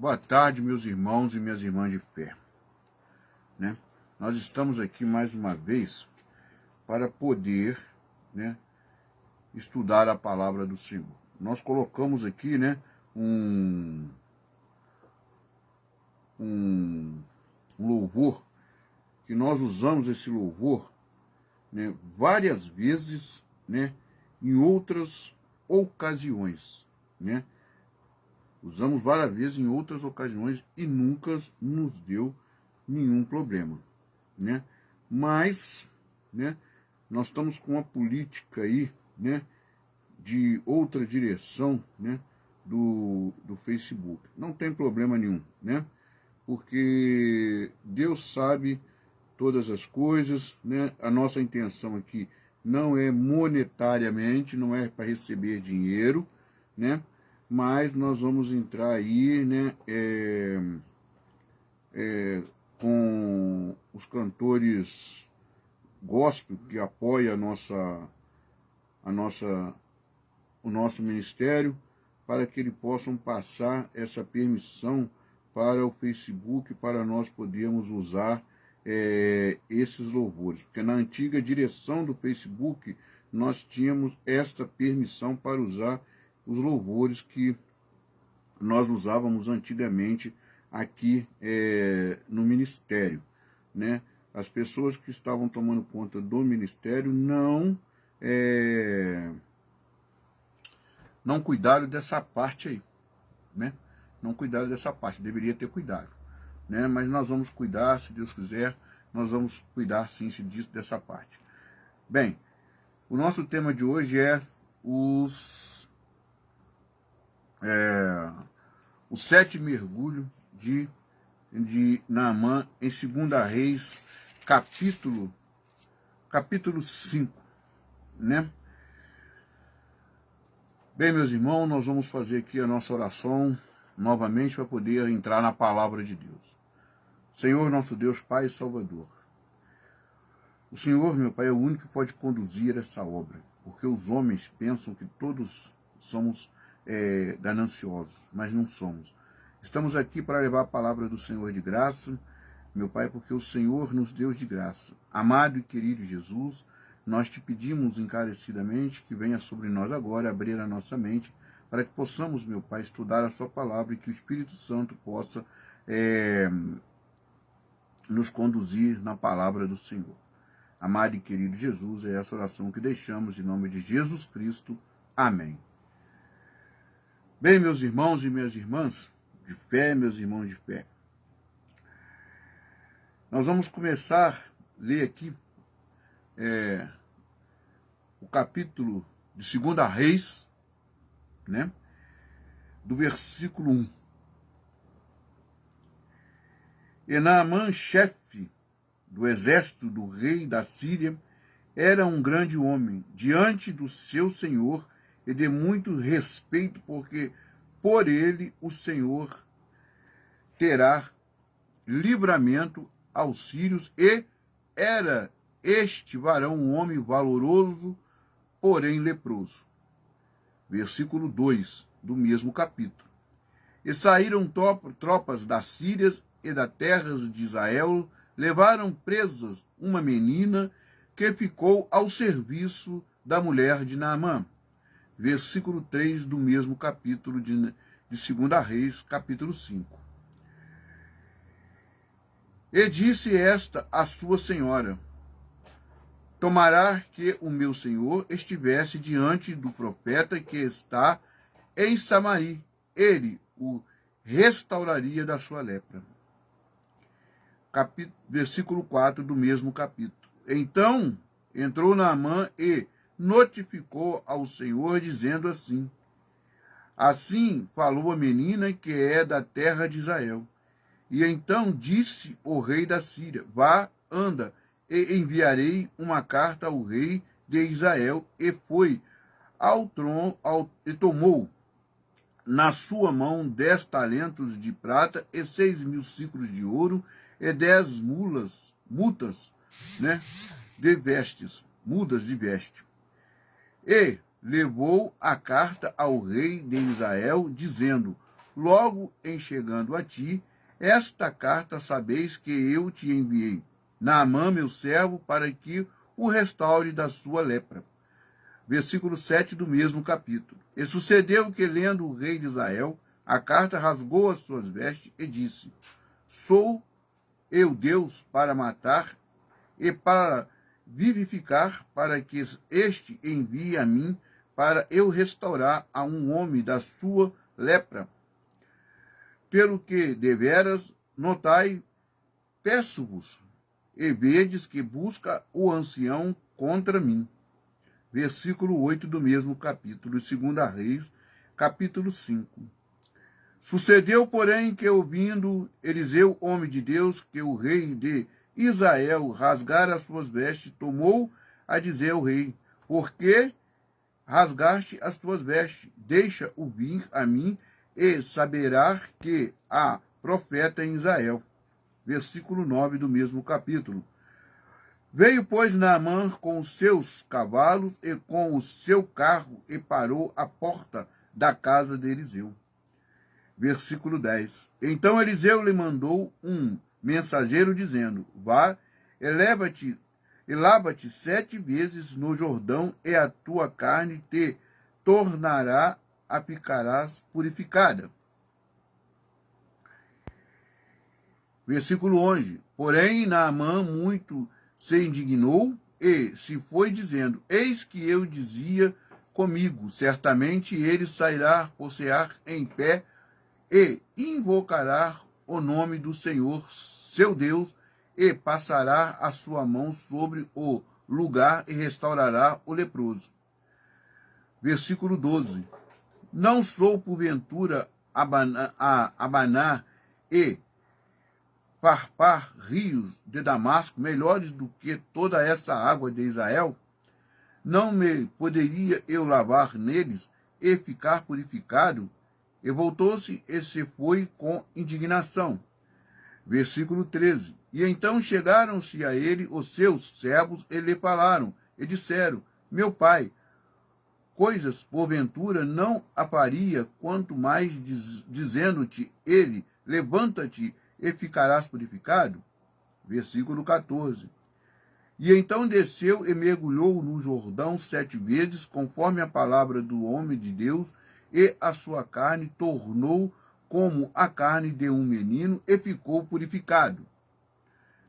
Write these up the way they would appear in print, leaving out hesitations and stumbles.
Boa tarde, meus irmãos e minhas irmãs de fé. Nós estamos aqui mais uma vez para poder estudar a palavra do Senhor. Nós colocamos aqui um louvor, que nós usamos esse louvor várias vezes em outras ocasiões. Usamos várias vezes em outras ocasiões e nunca nos deu nenhum problema. Mas nós estamos com uma política aí de outra direção do Facebook. Não tem problema nenhum, porque Deus sabe todas as coisas. A nossa intenção aqui não é monetariamente, não é para receber dinheiro, mas nós vamos entrar aí com os cantores gospel que apoiam o nosso ministério, para que eles possam passar essa permissão para o Facebook, para nós podermos usar esses louvores. Porque na antiga direção do Facebook, nós tínhamos esta permissão para usar os louvores que nós usávamos antigamente aqui no ministério. As pessoas que estavam tomando conta do ministério não cuidaram dessa parte aí, não cuidaram dessa parte, deveria ter cuidado, mas nós vamos cuidar, se Deus quiser, nós vamos cuidar sim dessa parte. Bem, o nosso tema de hoje é o 7 mergulho de Naamã em 2 Reis, capítulo 5, Bem, meus irmãos, nós vamos fazer aqui a nossa oração novamente para poder entrar na palavra de Deus. Senhor, nosso Deus, Pai e Salvador, o Senhor, meu Pai, é o único que pode conduzir essa obra, porque os homens pensam que todos somos gananciosos, mas não somos. Estamos aqui para levar a palavra do Senhor de graça, meu Pai, porque o Senhor nos deu de graça. Amado e querido Jesus, nós te pedimos encarecidamente que venha sobre nós agora, abrir a nossa mente, para que possamos, meu Pai, estudar a sua palavra e que o Espírito Santo possa nos conduzir na palavra do Senhor. Amado e querido Jesus, é essa oração que deixamos em nome de Jesus Cristo. Amém. Bem, meus irmãos e minhas irmãs de fé, meus irmãos de fé, nós vamos começar a ler aqui o capítulo de 2 Reis, do versículo 1. E Naamã, chefe do exército do rei da Síria, era um grande homem diante do seu senhor e de muito respeito, porque por ele o Senhor terá livramento aos sírios, e era este varão um homem valoroso, porém leproso. Versículo 2 do mesmo capítulo. E saíram tropas das Sírias e das terras de Israel, levaram presas uma menina que ficou ao serviço da mulher de Naamã. Versículo 3 do mesmo capítulo de 2 Reis, capítulo 5. E disse esta a sua senhora: tomará que o meu senhor estivesse diante do profeta que está em Samaria, ele o restauraria da sua lepra. Versículo 4 do mesmo capítulo. Então entrou Naamã e notificou ao Senhor, dizendo assim: assim falou a menina que é da terra de Israel. E então disse o rei da Síria: vá, anda, e enviarei uma carta ao rei de Israel. E foi ao trono, e tomou na sua mão 10 talentos de prata e 6.000 ciclos de ouro e 10 mudas de vestes. E levou a carta ao rei de Israel, dizendo: Logo em chegando a ti, esta carta sabeis que eu te enviei, Naamã, meu servo, para que o restaure da sua lepra. Versículo 7 do mesmo capítulo. E sucedeu que, lendo o rei de Israel, a carta rasgou as suas vestes e disse: Sou eu Deus para matar e para vivificar, para que este envie a mim, para eu restaurar a um homem da sua lepra. Pelo que deveras notai, peço-vos, e vedes que busca o ancião contra mim. Versículo 8 do mesmo capítulo, 2 Reis, capítulo 5. Sucedeu, porém, que, ouvindo Eliseu, homem de Deus, que o rei de Israel rasgara as suas vestes, tomou a dizer ao rei: Por que rasgaste as tuas vestes? Deixa-o vir a mim, e saberá que há profeta em Israel. Versículo 9 do mesmo capítulo. Veio, pois, Naamã com os seus cavalos e com o seu carro, e parou à porta da casa de Eliseu. Versículo 10. Então Eliseu lhe mandou um mensageiro, dizendo: Vá, eleva-te e lava-te 7 vezes no Jordão, e a tua carne te tornará a ficarás purificada. Versículo 11. Porém, Naamã muito se indignou e se foi, dizendo: Eis que eu dizia comigo, certamente ele sairá possear em pé e invocará o nome do Senhor, seu Deus, e passará a sua mão sobre o lugar e restaurará o leproso. Versículo 12. Não sou, porventura, abanar e farpar rios de Damasco melhores do que toda essa água de Israel? Não me poderia eu lavar neles e ficar purificado? E voltou-se e se foi com indignação. Versículo 13. E então chegaram-se a ele os seus servos e lhe falaram, e disseram: Meu pai, coisas porventura não a faria, quanto mais dizendo-te ele: Levanta-te e ficarás purificado? Versículo 14. E então desceu e mergulhou no Jordão 7 vezes, conforme a palavra do homem de Deus, e a sua carne tornou como a carne de um menino, e ficou purificado.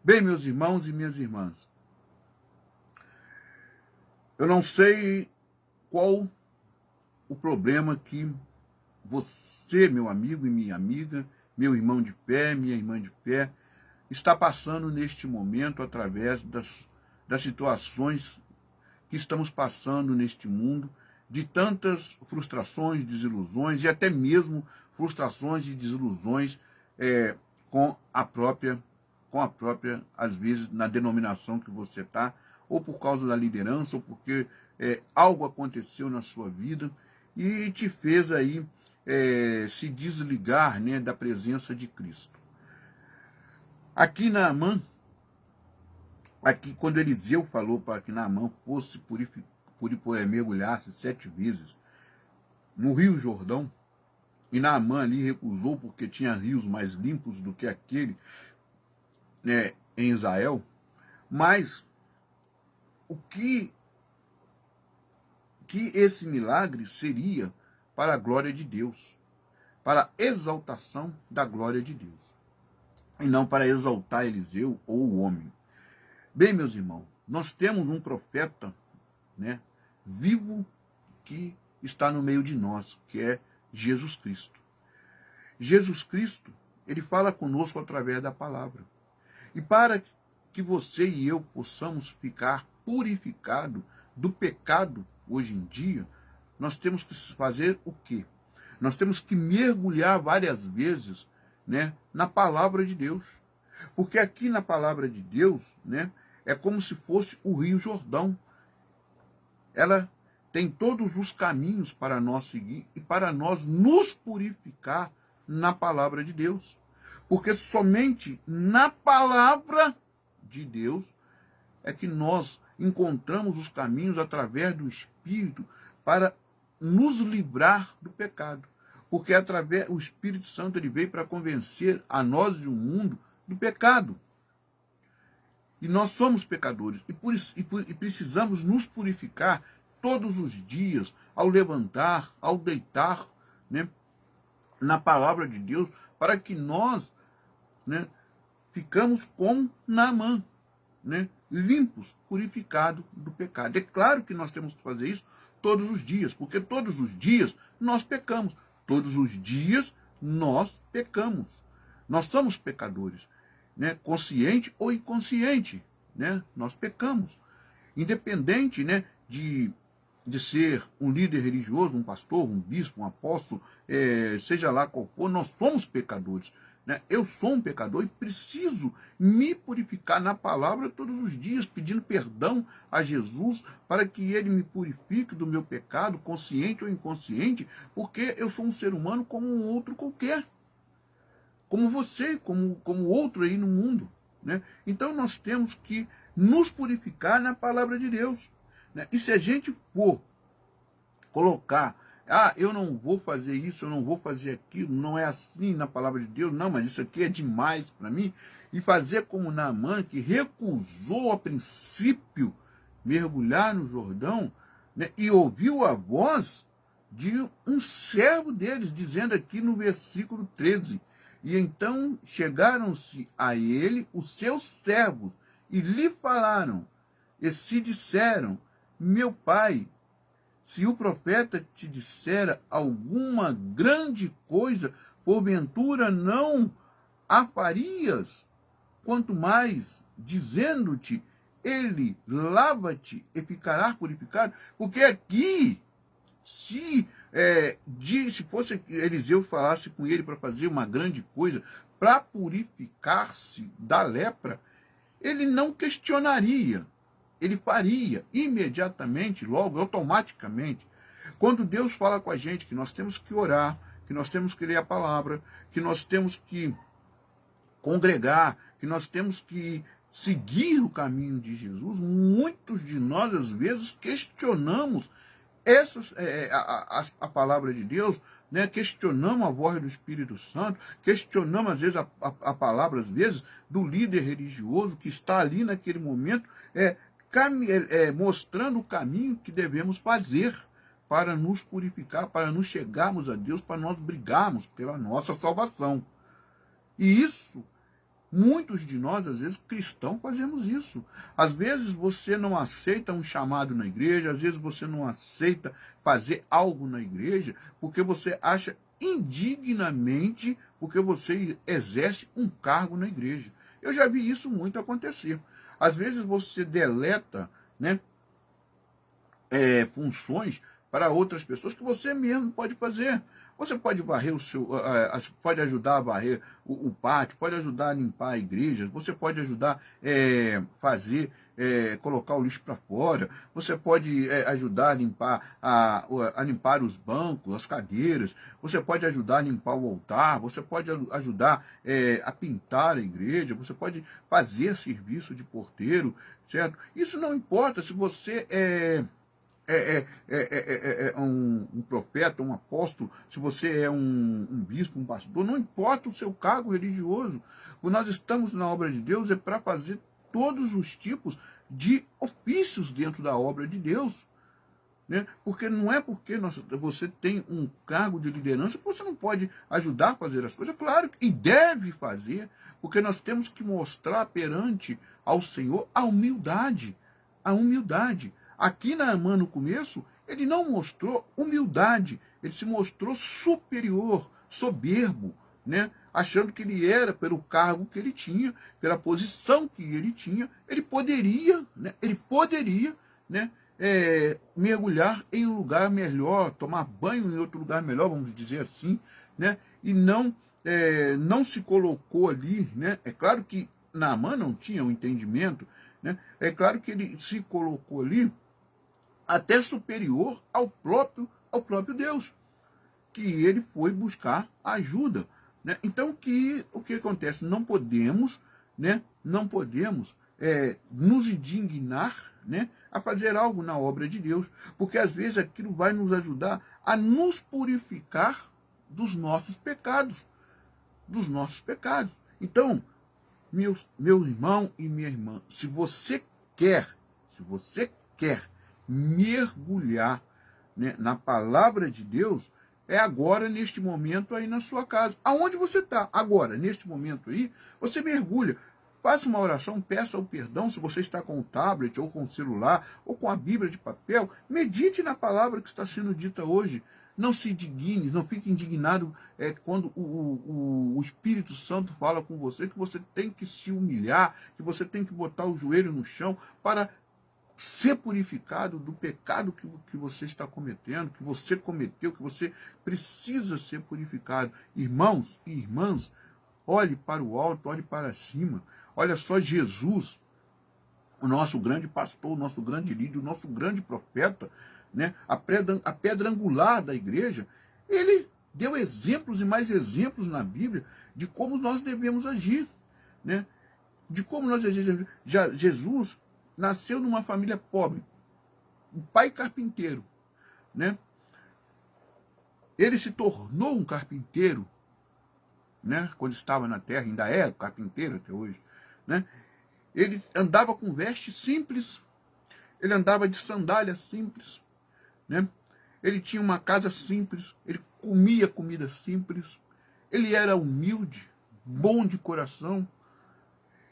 Bem, meus irmãos e minhas irmãs, eu não sei qual o problema que você, meu amigo e minha amiga, meu irmão de fé, minha irmã de fé, está passando neste momento através das situações que estamos passando neste mundo, de tantas frustrações, desilusões e até mesmo frustrações e desilusões com a própria, às vezes, na denominação que você está, ou por causa da liderança, ou porque algo aconteceu na sua vida e te fez aí se desligar, né, da presença de Cristo. Aqui Naamã, quando Eliseu falou para que Naamã fosse mergulhasse 7 vezes no Rio Jordão, e Naamã ali recusou porque tinha rios mais limpos do que aquele em Israel, mas o que esse milagre seria para a glória de Deus, para a exaltação da glória de Deus, e não para exaltar Eliseu ou o homem. Bem, meus irmãos, nós temos um profeta, né, vivo, que está no meio de nós, que é Jesus Cristo. Jesus Cristo, ele fala conosco através da palavra. E para que você e eu possamos ficar purificados do pecado hoje em dia, nós temos que fazer o quê? Nós temos que mergulhar várias vezes, né, na palavra de Deus. Porque aqui na palavra de Deus, né, é como se fosse o Rio Jordão. Ela tem todos os caminhos para nós seguir e para nós nos purificar na palavra de Deus. Porque somente na palavra de Deus é que nós encontramos os caminhos através do Espírito para nos livrar do pecado. porque através o Espírito Santo ele veio para convencer a nós e o mundo do pecado. E nós somos pecadores e precisamos nos purificar todos os dias, ao levantar, ao deitar, né, na palavra de Deus, para que nós, né, ficamos como Naamã, né, limpos, purificados do pecado. É claro que nós temos que fazer isso todos os dias, porque todos os dias nós pecamos. Todos os dias nós pecamos. Nós somos pecadores, né, consciente ou inconsciente, né, nós pecamos. Independente, né, de ser um líder religioso, um pastor, um bispo, um apóstolo, seja lá qual for, nós somos pecadores. Né? Eu sou um pecador e preciso me purificar na palavra todos os dias, pedindo perdão a Jesus para que ele me purifique do meu pecado, consciente ou inconsciente, porque eu sou um ser humano como um outro qualquer. Como você, como outro aí no mundo. Né? Então nós temos que nos purificar na palavra de Deus. Né? E se a gente for colocar, eu não vou fazer isso, eu não vou fazer aquilo, não é assim na palavra de Deus, não, mas isso aqui é demais para mim, e fazer como Naamã, que recusou a princípio mergulhar no Jordão, né, e ouviu a voz de um servo deles, dizendo aqui no versículo 13, e então chegaram-se a ele os seus servos, e lhe falaram, e se disseram, meu pai, se o profeta te dissera alguma grande coisa, porventura não a farias? Quanto mais, dizendo-te, ele lava-te e ficará purificado. Porque aqui, se fosse Eliseu falasse com ele para fazer uma grande coisa, para purificar-se da lepra, ele não questionaria. Ele faria imediatamente, logo, automaticamente. Quando Deus fala com a gente que nós temos que orar, que nós temos que ler a palavra, que nós temos que congregar, que nós temos que seguir o caminho de Jesus, muitos de nós, às vezes, questionamos a palavra de Deus, né? Questionamos a voz do Espírito Santo, questionamos, às vezes, a palavra, às vezes, do líder religioso que está ali naquele momento, mostrando o caminho que devemos fazer para nos purificar, para nos chegarmos a Deus, para nós brigarmos pela nossa salvação. E isso, muitos de nós, às vezes, cristãos, fazemos isso. Às vezes você não aceita um chamado na igreja, às vezes você não aceita fazer algo na igreja, porque você acha indignamente, porque você exerce um cargo na igreja. Eu já vi isso muito acontecer. Às vezes você deleta, né, funções para outras pessoas que você mesmo pode fazer. Você pode varrer pode ajudar a varrer o pátio, pode ajudar a limpar a igreja, você pode ajudar colocar o lixo para fora, você pode ajudar a limpar os bancos, as cadeiras, você pode ajudar a limpar o altar, você pode ajudar a pintar a igreja, você pode fazer serviço de porteiro, certo? Isso não importa se você um profeta, um apóstolo, se você é um bispo, um pastor, não importa o seu cargo religioso. O nós estamos na obra de Deus é para fazer todos os tipos de ofícios dentro da obra de Deus. Né? Porque não é porque você tem um cargo de liderança que você não pode ajudar a fazer as coisas. Claro, e deve fazer, porque nós temos que mostrar perante ao Senhor a humildade. A humildade. Aqui Naamã, no começo, ele não mostrou humildade, ele se mostrou superior, soberbo, né? Achando que ele era, pelo cargo que ele tinha, pela posição que ele tinha, ele poderia, né, mergulhar em um lugar melhor, tomar banho em outro lugar melhor, vamos dizer assim, né? E não se colocou ali, né? É claro que Naamã não tinha o entendimento, né? É claro que ele se colocou ali até superior ao próprio Deus, que ele foi buscar ajuda. Né? Então, o que acontece? Não podemos nos indignar, né, a fazer algo na obra de Deus, porque às vezes aquilo vai nos ajudar a nos purificar dos nossos pecados. Dos nossos pecados. Então, meu irmão e minha irmã, se você quer mergulhar, né, na palavra de Deus, é agora, neste momento, aí na sua casa. Aonde você está? Agora, neste momento aí, você mergulha. Faça uma oração, peça o perdão, se você está com o tablet, ou com o celular, ou com a Bíblia de papel. Medite na palavra que está sendo dita hoje. Não se indigne, não fique indignado quando o Espírito Santo fala com você que você tem que se humilhar, que você tem que botar o joelho no chão para ser purificado do pecado que você está cometendo, que você cometeu, que você precisa ser purificado. Irmãos e irmãs, olhe para o alto, olhe para cima. Olha só Jesus, o nosso grande pastor, o nosso grande líder, o nosso grande profeta, né? A pedra angular da igreja. Ele deu exemplos e mais exemplos na Bíblia de como nós devemos agir, né? De como nós agimos. Jesus nasceu numa família pobre, um pai carpinteiro, né? Ele se tornou um carpinteiro, né? Quando estava na terra, ainda é carpinteiro até hoje, né? Ele andava com vestes simples, ele andava de sandália simples, né? Ele tinha uma casa simples, ele comia comida simples, ele era humilde, bom de coração.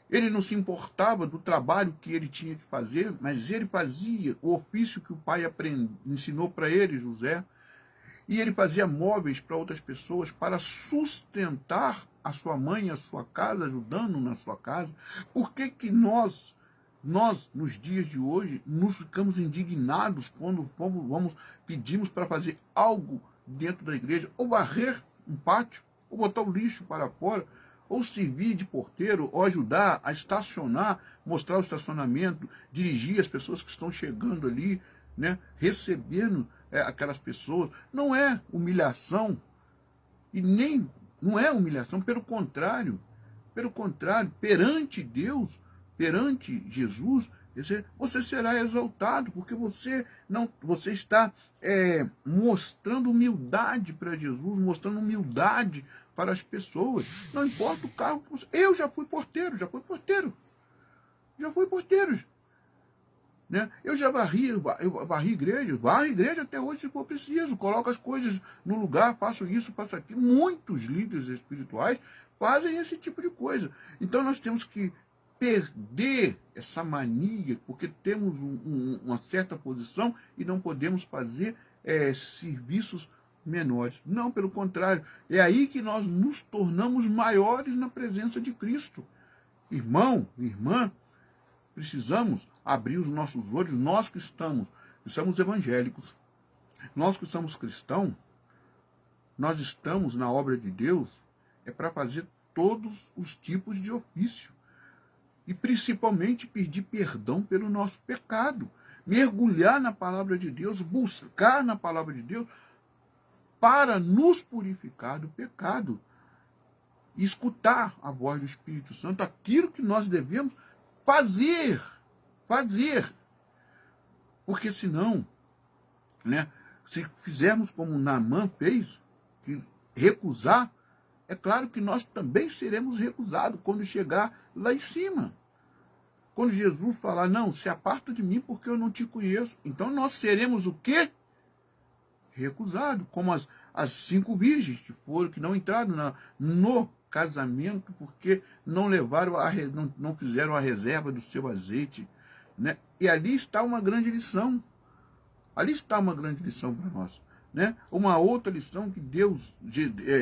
Ele não se importava do trabalho que ele tinha que fazer, mas ele fazia o ofício que o pai ensinou para ele, José. E ele fazia móveis para outras pessoas para sustentar a sua mãe, a sua casa, ajudando na sua casa. Por que que nós, nos dias de hoje, nos ficamos indignados quando pedimos para fazer algo dentro da igreja, ou varrer um pátio, ou botar o lixo para fora, ou servir de porteiro, ou ajudar a estacionar, mostrar o estacionamento, dirigir as pessoas que estão chegando ali, né, recebendo aquelas pessoas. Não é humilhação, e nem não é humilhação, pelo contrário, perante Deus, perante Jesus, você será exaltado, porque você está mostrando humildade para Jesus, mostrando humildade para as pessoas. Não importa o cargo que você... Eu já fui porteiro, né? Eu já varri igreja, varro igreja até hoje se for preciso, coloco as coisas no lugar, faço isso, faço aquilo. Muitos líderes espirituais fazem esse tipo de coisa. Então nós temos que perder essa mania, porque temos uma certa posição e não podemos fazer serviços menores. Não, pelo contrário, é aí que nós nos tornamos maiores na presença de Cristo. Irmão, irmã, precisamos abrir os nossos olhos, nós que somos evangélicos, nós que somos cristãos, nós estamos na obra de Deus, para fazer todos os tipos de ofício. E principalmente pedir perdão pelo nosso pecado. Mergulhar na palavra de Deus, buscar na palavra de Deus, para nos purificar do pecado. E escutar a voz do Espírito Santo, aquilo que nós devemos fazer. Porque senão, né, se fizermos como Naamã fez, que recusar, é claro que nós também seremos recusados quando chegar lá em cima. Quando Jesus falar, não, se aparta de mim porque eu não te conheço. Então nós seremos o quê? Recusado, como as 5 virgens que não entraram no casamento porque não levaram não fizeram a reserva do seu azeite, né? E ali está uma grande lição. Ali está uma grande lição para nós, né? Uma outra lição que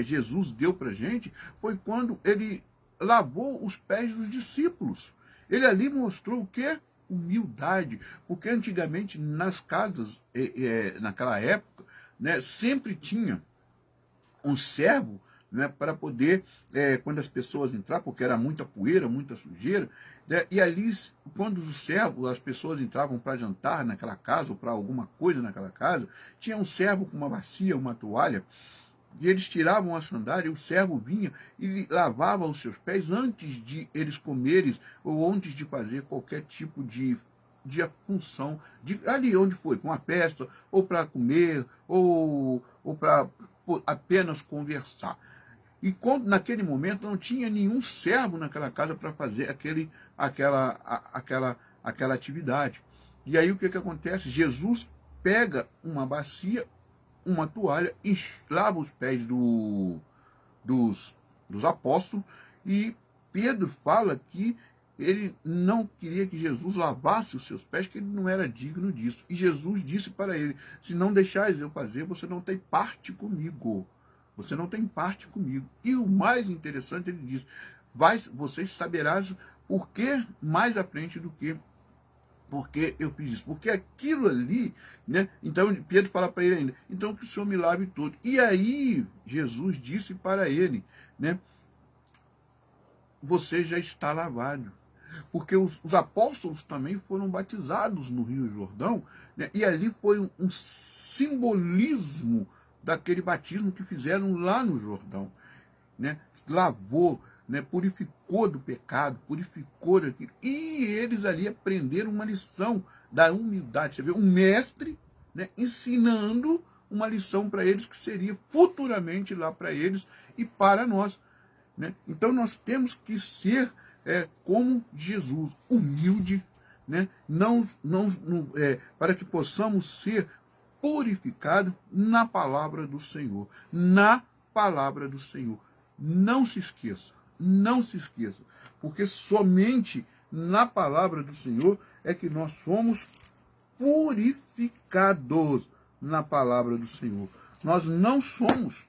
Jesus deu para a gente foi quando ele lavou os pés dos discípulos. Ele ali mostrou o quê? Humildade, porque antigamente nas casas, naquela época, né, sempre tinha um servo, né, para poder, quando as pessoas entravam, porque era muita poeira, muita sujeira, né, e ali, quando as pessoas entravam para jantar naquela casa, ou para alguma coisa naquela casa, tinha um servo com uma bacia, uma toalha, e eles tiravam a sandália, e o servo vinha e lavava os seus pés antes de eles comerem, ou antes de fazer qualquer tipo de função, ali onde foi, para uma festa, ou para comer, ou para apenas conversar. E naquele momento não tinha nenhum servo naquela casa para fazer aquela atividade. E aí o que acontece? Jesus pega uma bacia, uma toalha, lava os pés dos apóstolos, e Pedro fala que ele não queria que Jesus lavasse os seus pés, que ele não era digno disso. E Jesus disse para ele: se não deixares eu fazer, você não tem parte comigo. Você não tem parte comigo. E o mais interessante, ele diz: vocês saberás por que mais à frente do que porque eu fiz isso. Porque aquilo ali, né? Então Pedro fala para ele ainda: então que o Senhor me lave todo. E aí Jesus disse para ele, né? Você já está lavado. Porque os apóstolos também foram batizados no Rio Jordão, né? E ali foi um simbolismo daquele batismo que fizeram lá no Jordão, né? Lavou, né? Purificou do pecado, purificou daquilo. E eles ali aprenderam uma lição da humildade. Você vê, um mestre, né? Ensinando uma lição para eles que seria futuramente lá para eles e para nós, né? Então nós temos que ser como Jesus, humilde, né? Para que possamos ser purificados na palavra do Senhor. Na palavra do Senhor. Não se esqueça, não se esqueça, porque somente na palavra do Senhor é que nós somos purificados na palavra do Senhor. Nós não estamos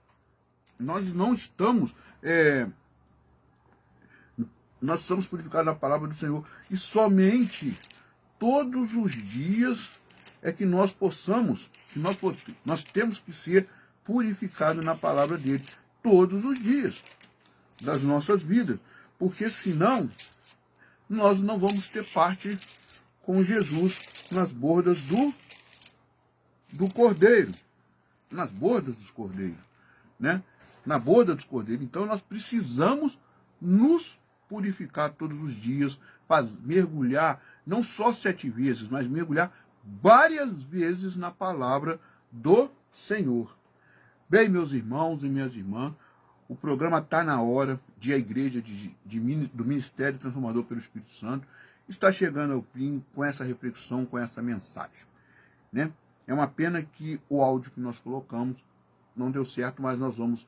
nós somos purificados na palavra do Senhor. E somente todos os dias é que nós nós temos que ser purificados na palavra dele. Todos os dias das nossas vidas. Porque senão, nós não vamos ter parte com Jesus nas bordas do cordeiro. Nas bordas dos cordeiros, né? Na borda dos cordeiros. Então nós precisamos nos purificar todos os dias, mergulhar não só 7 vezes, mas mergulhar várias vezes na palavra do Senhor. Bem, meus irmãos e minhas irmãs, o programa está na hora de a igreja do Ministério Transformador pelo Espírito Santo está chegando ao fim com essa reflexão, com essa mensagem, né? É uma pena que o áudio que nós colocamos não deu certo, mas nós vamos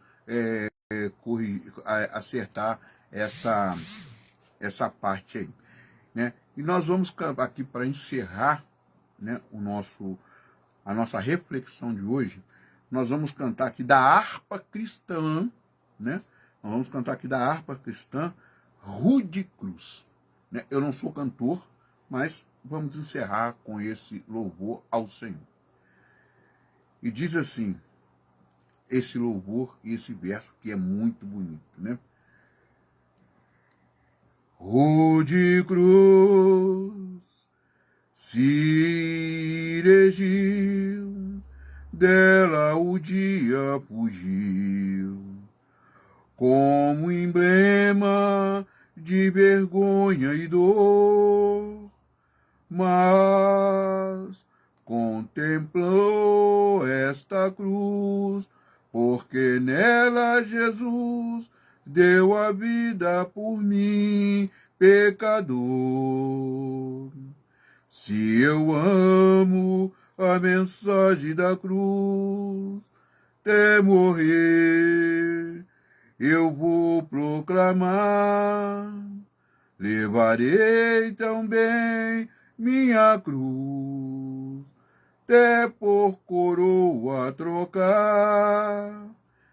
acertar essa parte aí, né? E nós vamos aqui para encerrar, né, a nossa reflexão de hoje. Nós vamos cantar aqui da harpa cristã, né? Nós vamos cantar aqui da harpa cristã Rude Cruz, né? Eu não sou cantor, mas vamos encerrar com esse louvor ao Senhor. E diz assim, esse louvor e esse verso que é muito bonito, né? Rude cruz se erigiu, dela o dia fugiu, como emblema de vergonha e dor, mas contemplou esta cruz, porque nela Jesus deu a vida por mim, pecador. Se eu amo a mensagem da cruz, até morrer eu vou proclamar, levarei também minha cruz, até por coroa trocar.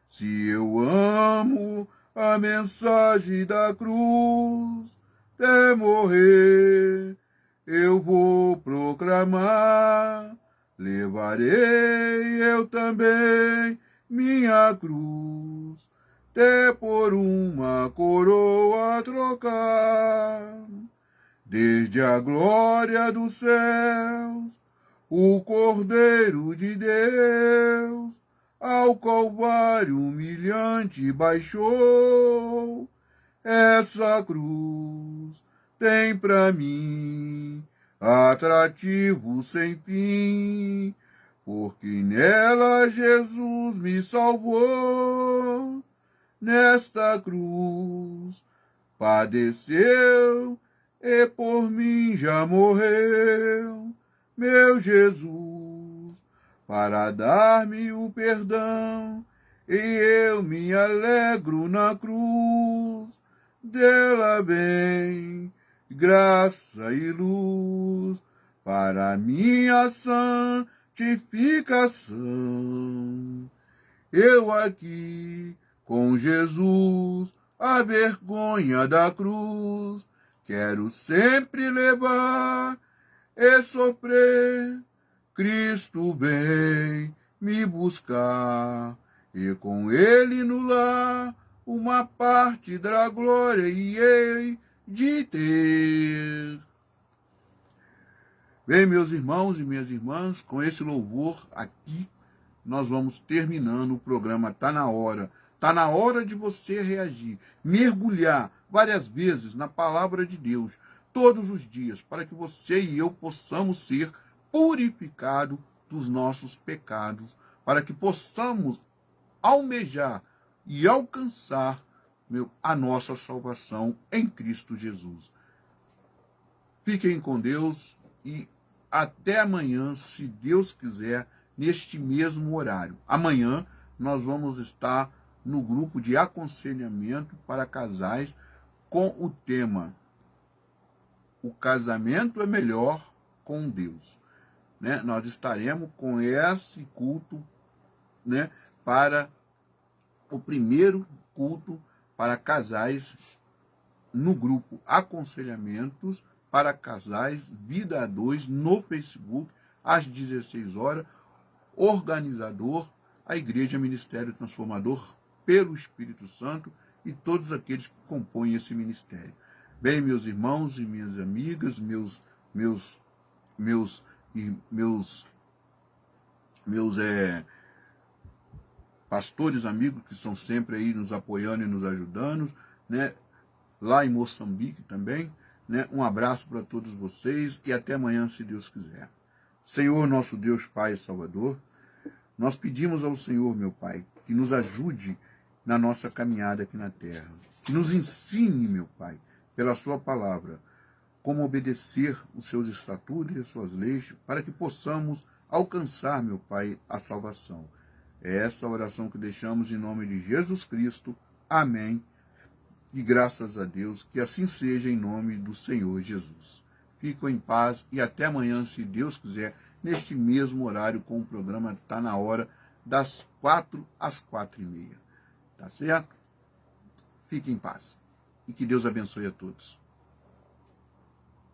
Se eu amo a mensagem da cruz, até morrer eu vou proclamar, levarei eu também minha cruz, até por uma coroa trocar. Desde a glória dos céus, o Cordeiro de Deus ao Calvário humilhante baixou. Essa cruz tem pra mim atrativo sem fim, porque nela Jesus me salvou. Nesta cruz padeceu e por mim já morreu, meu Jesus, para dar-me o perdão, e eu me alegro na cruz, dela vem graça e luz para minha santificação. Eu aqui com Jesus, a vergonha da cruz, quero sempre levar e sofrer. Cristo vem me buscar, e com ele no lar uma parte da glória e hei de ter. Bem, meus irmãos e minhas irmãs, com esse louvor aqui, nós vamos terminando o programa Tá na Hora. Tá na hora de você reagir, mergulhar várias vezes na palavra de Deus, todos os dias, para que você e eu possamos ser purificados dos nossos pecados, para que possamos almejar e alcançar a nossa salvação em Cristo Jesus. Fiquem com Deus e até amanhã, se Deus quiser, neste mesmo horário. Amanhã nós vamos estar no grupo de aconselhamento para casais com o tema O casamento é melhor com Deus. Né? Nós estaremos com esse culto, né, para o primeiro culto para casais no grupo Aconselhamentos para Casais Vida a 2 no Facebook, às 16 horas, organizador, a Igreja Ministério Transformador pelo Espírito Santo e todos aqueles que compõem esse ministério. Bem, meus irmãos e minhas amigas, meus pastores amigos que são sempre aí nos apoiando e nos ajudando, né? Lá em Moçambique também, né? Um abraço para todos vocês e até amanhã, se Deus quiser. Senhor, nosso Deus, Pai e Salvador, nós pedimos ao Senhor, meu Pai, que nos ajude na nossa caminhada aqui na terra, que nos ensine, meu Pai, pela sua palavra, como obedecer os seus estatutos e as suas leis, para que possamos alcançar, meu Pai, a salvação. É essa oração que deixamos em nome de Jesus Cristo. Amém. E graças a Deus, que assim seja em nome do Senhor Jesus. Fico em paz e até amanhã, se Deus quiser, neste mesmo horário, com o programa Tá na Hora, das 4 às 4h30. Tá certo? Fique em paz. E que Deus abençoe a todos.